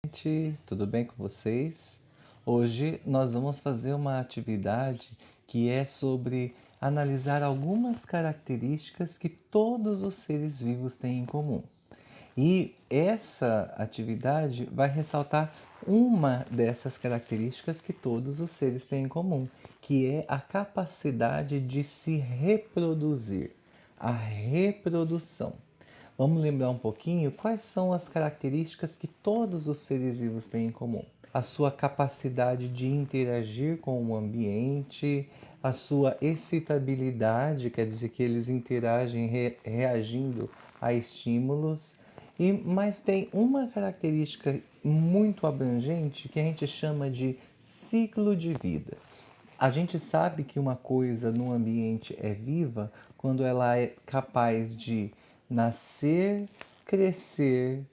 Gente, tudo bem com vocês? Hoje nós vamos fazer uma atividade que é sobre analisar algumas características que todos os seres vivos têm em comum. E essa atividade vai ressaltar uma dessas características que todos os seres têm em comum, que é a capacidade de se reproduzir, a reprodução. Vamos lembrar um pouquinho quais são as características que todos os seres vivos têm em comum. A sua capacidade de interagir com o ambiente, a sua excitabilidade, quer dizer que eles interagem reagindo a estímulos, mas tem uma característica muito abrangente que a gente chama de ciclo de vida. A gente sabe que uma coisa no ambiente é viva quando ela é capaz de nascer, crescer,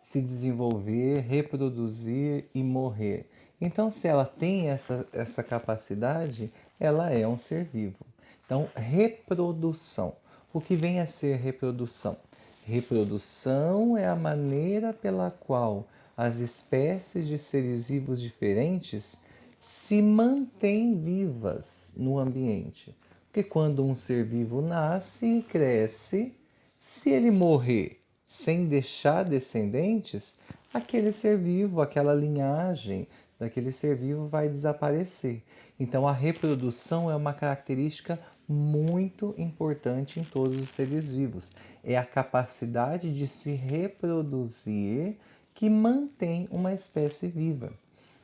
se desenvolver, reproduzir e morrer. Então, se ela tem essa capacidade, ela é um ser vivo. Então, reprodução. O que vem a ser reprodução? Reprodução é a maneira pela qual as espécies de seres vivos diferentes se mantêm vivas no ambiente. Porque quando um ser vivo nasce e cresce, se ele morrer sem deixar descendentes, aquele ser vivo, aquela linhagem daquele ser vivo vai desaparecer. Então a reprodução é uma característica muito importante em todos os seres vivos. É a capacidade de se reproduzir que mantém uma espécie viva.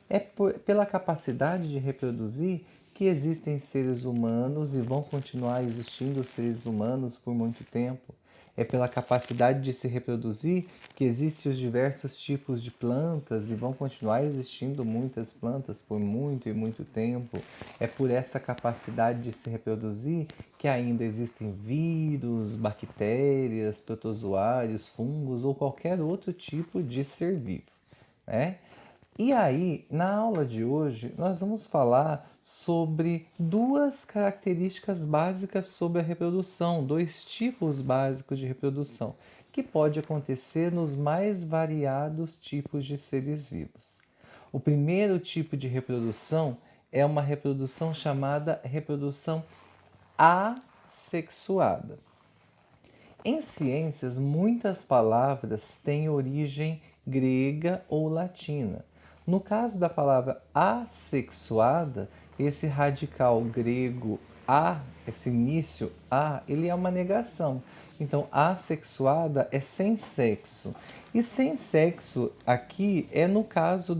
É pela capacidade de reproduzir que existem seres humanos e vão continuar existindo seres humanos por muito tempo. É pela capacidade de se reproduzir que existem os diversos tipos de plantas e vão continuar existindo muitas plantas por muito e muito tempo. É por essa capacidade de se reproduzir que ainda existem vírus, bactérias, protozoários, fungos ou qualquer outro tipo de ser vivo, né? E aí, na aula de hoje, nós vamos falar sobre duas características básicas sobre a reprodução, dois tipos básicos de reprodução, que pode acontecer nos mais variados tipos de seres vivos. O primeiro tipo de reprodução é uma reprodução chamada reprodução assexuada. Em ciências, muitas palavras têm origem grega ou latina. No caso da palavra assexuada, esse radical grego a, esse início a, ele é uma negação. Então, assexuada é sem sexo. E sem sexo aqui é no caso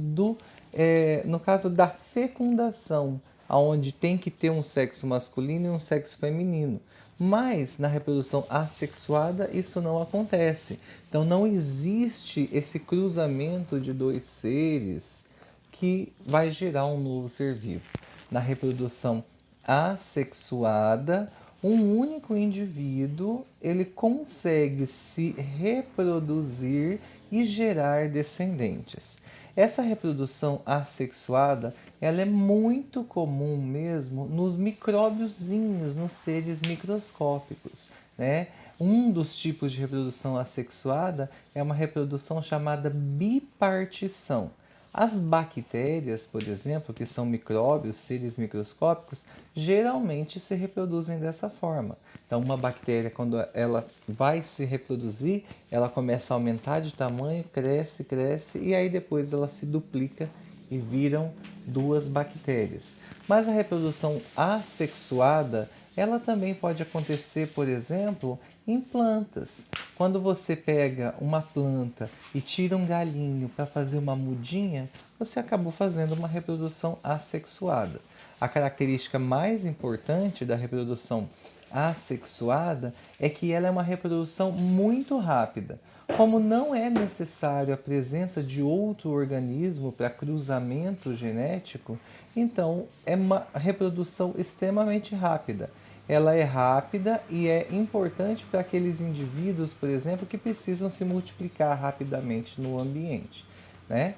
da fecundação, onde tem que ter um sexo masculino e um sexo feminino. Mas na reprodução assexuada isso não acontece. Então não existe esse cruzamento de dois seres que vai gerar um novo ser vivo. Na reprodução assexuada, um único indivíduo ele consegue se reproduzir e gerar descendentes. Essa reprodução assexuada, ela é muito comum mesmo nos micróbiozinhos, nos seres microscópicos, né? Um dos tipos de reprodução assexuada é uma reprodução chamada bipartição. As bactérias, por exemplo, que são micróbios, seres microscópicos, geralmente se reproduzem dessa forma. Então, uma bactéria, quando ela vai se reproduzir, ela começa a aumentar de tamanho, cresce, cresce, e aí depois ela se duplica e viram duas bactérias. Mas a reprodução assexuada, ela também pode acontecer, por exemplo, em plantas. Quando você pega uma planta e tira um galinho para fazer uma mudinha, você acabou fazendo uma reprodução assexuada. A característica mais importante da reprodução assexuada é que ela é uma reprodução muito rápida. Como não é necessário a presença de outro organismo para cruzamento genético, então é uma reprodução extremamente rápida. Ela é rápida e é importante para aqueles indivíduos, por exemplo, que precisam se multiplicar rapidamente no ambiente, né?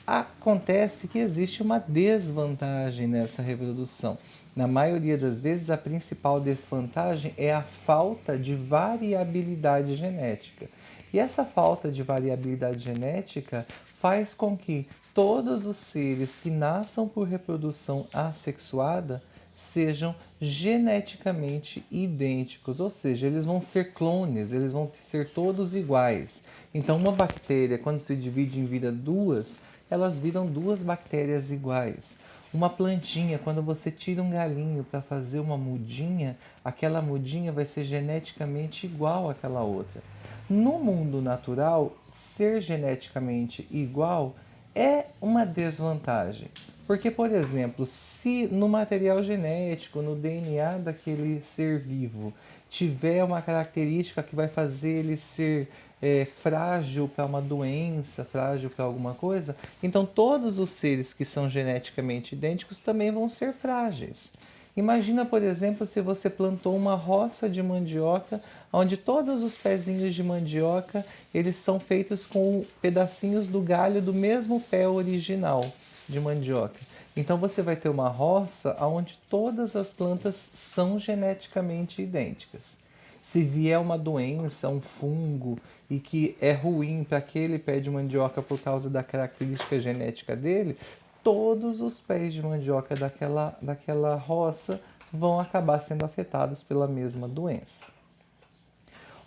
Acontece que existe uma desvantagem nessa reprodução. Na maioria das vezes, a principal desvantagem é a falta de variabilidade genética. E essa falta de variabilidade genética faz com que todos os seres que nasçam por reprodução assexuada sejam geneticamente idênticos, ou seja, eles vão ser clones, eles vão ser todos iguais. Então, uma bactéria, quando se divide em vira duas, elas viram duas bactérias iguais. Uma plantinha, quando você tira um galinho para fazer uma mudinha, aquela mudinha vai ser geneticamente igual àquela outra. No mundo natural, ser geneticamente igual é uma desvantagem. Porque, por exemplo, se no material genético, no DNA daquele ser vivo, tiver uma característica que vai fazer ele ser frágil para uma doença, frágil para alguma coisa, então todos os seres que são geneticamente idênticos também vão ser frágeis. Imagina, por exemplo, se você plantou uma roça de mandioca, onde todos os pezinhos de mandioca eles são feitos com pedacinhos do galho do mesmo pé original de mandioca. Então você vai ter uma roça onde todas as plantas são geneticamente idênticas. Se vier uma doença, um fungo, e que é ruim para aquele pé de mandioca por causa da característica genética dele, todos os pés de mandioca daquela roça vão acabar sendo afetados pela mesma doença.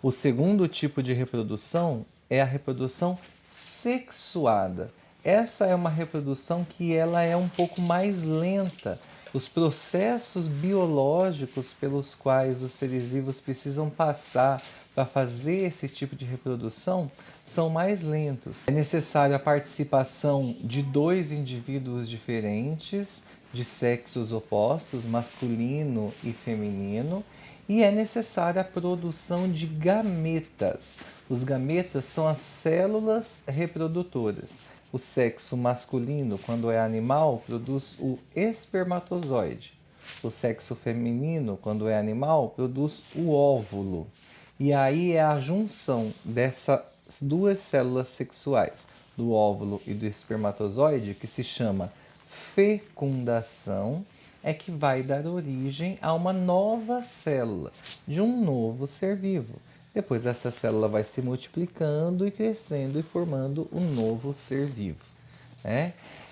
O segundo tipo de reprodução é a reprodução sexuada. Essa é uma reprodução que ela é um pouco mais lenta. Os processos biológicos pelos quais os seres vivos precisam passar para fazer esse tipo de reprodução são mais lentos. É necessário a participação de dois indivíduos diferentes, de sexos opostos, masculino e feminino, e é necessária a produção de gametas. Os gametas são as células reprodutoras. O sexo masculino, quando é animal, produz o espermatozoide. O sexo feminino, quando é animal, produz o óvulo. E aí é a junção dessas duas células sexuais, do óvulo e do espermatozoide, que se chama fecundação, é que vai dar origem a uma nova célula, de um novo ser vivo. Depois essa célula vai se multiplicando e crescendo e formando um novo ser vivo.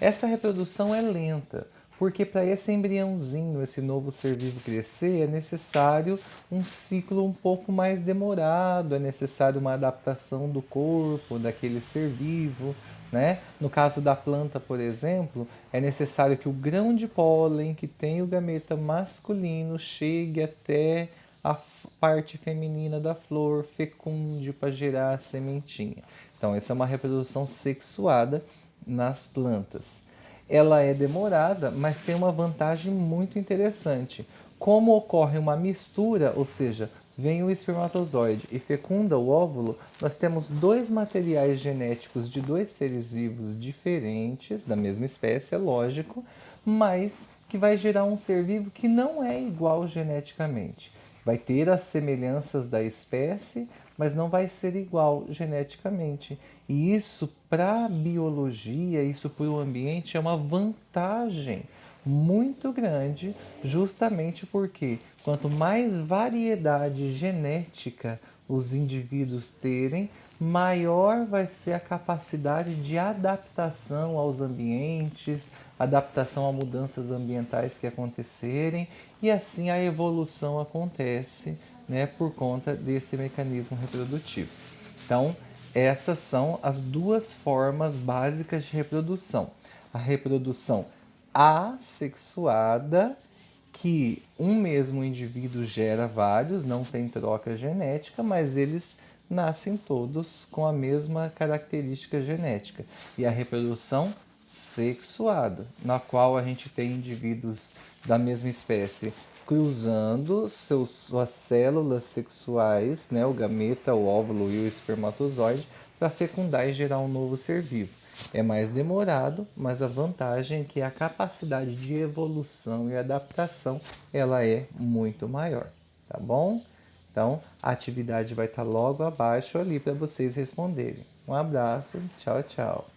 Essa reprodução é lenta, porque para esse embriãozinho, esse novo ser vivo crescer, é necessário um ciclo um pouco mais demorado, é necessário uma adaptação do corpo daquele ser vivo. No caso da planta, por exemplo, é necessário que o grão de pólen que tem o gameta masculino chegue até a parte feminina da flor, fecunde para gerar a sementinha. Então, essa é uma reprodução sexuada nas plantas. Ela é demorada, mas tem uma vantagem muito interessante. Como ocorre uma mistura, ou seja, vem o espermatozoide e fecunda o óvulo, nós temos dois materiais genéticos de dois seres vivos diferentes, da mesma espécie, é lógico, mas que vai gerar um ser vivo que não é igual geneticamente. Vai ter as semelhanças da espécie, mas não vai ser igual geneticamente. E isso, para a biologia, isso para o ambiente, é uma vantagem muito grande, justamente porque quanto mais variedade genética os indivíduos terem, maior vai ser a capacidade de adaptação aos ambientes, adaptação a mudanças ambientais que acontecerem, e assim a evolução acontece, por conta desse mecanismo reprodutivo. Então, essas são as duas formas básicas de reprodução. A reprodução assexuada, que um mesmo indivíduo gera vários, não tem troca genética, mas eles nascem todos com a mesma característica genética. E a reprodução sexuada, na qual a gente tem indivíduos da mesma espécie cruzando suas células sexuais, o gameta, o óvulo e o espermatozoide, para fecundar e gerar um novo ser vivo. É mais demorado, mas a vantagem é que a capacidade de evolução e adaptação ela é muito maior, tá bom? Então, a atividade vai estar logo abaixo ali para vocês responderem. Um abraço, tchau, tchau.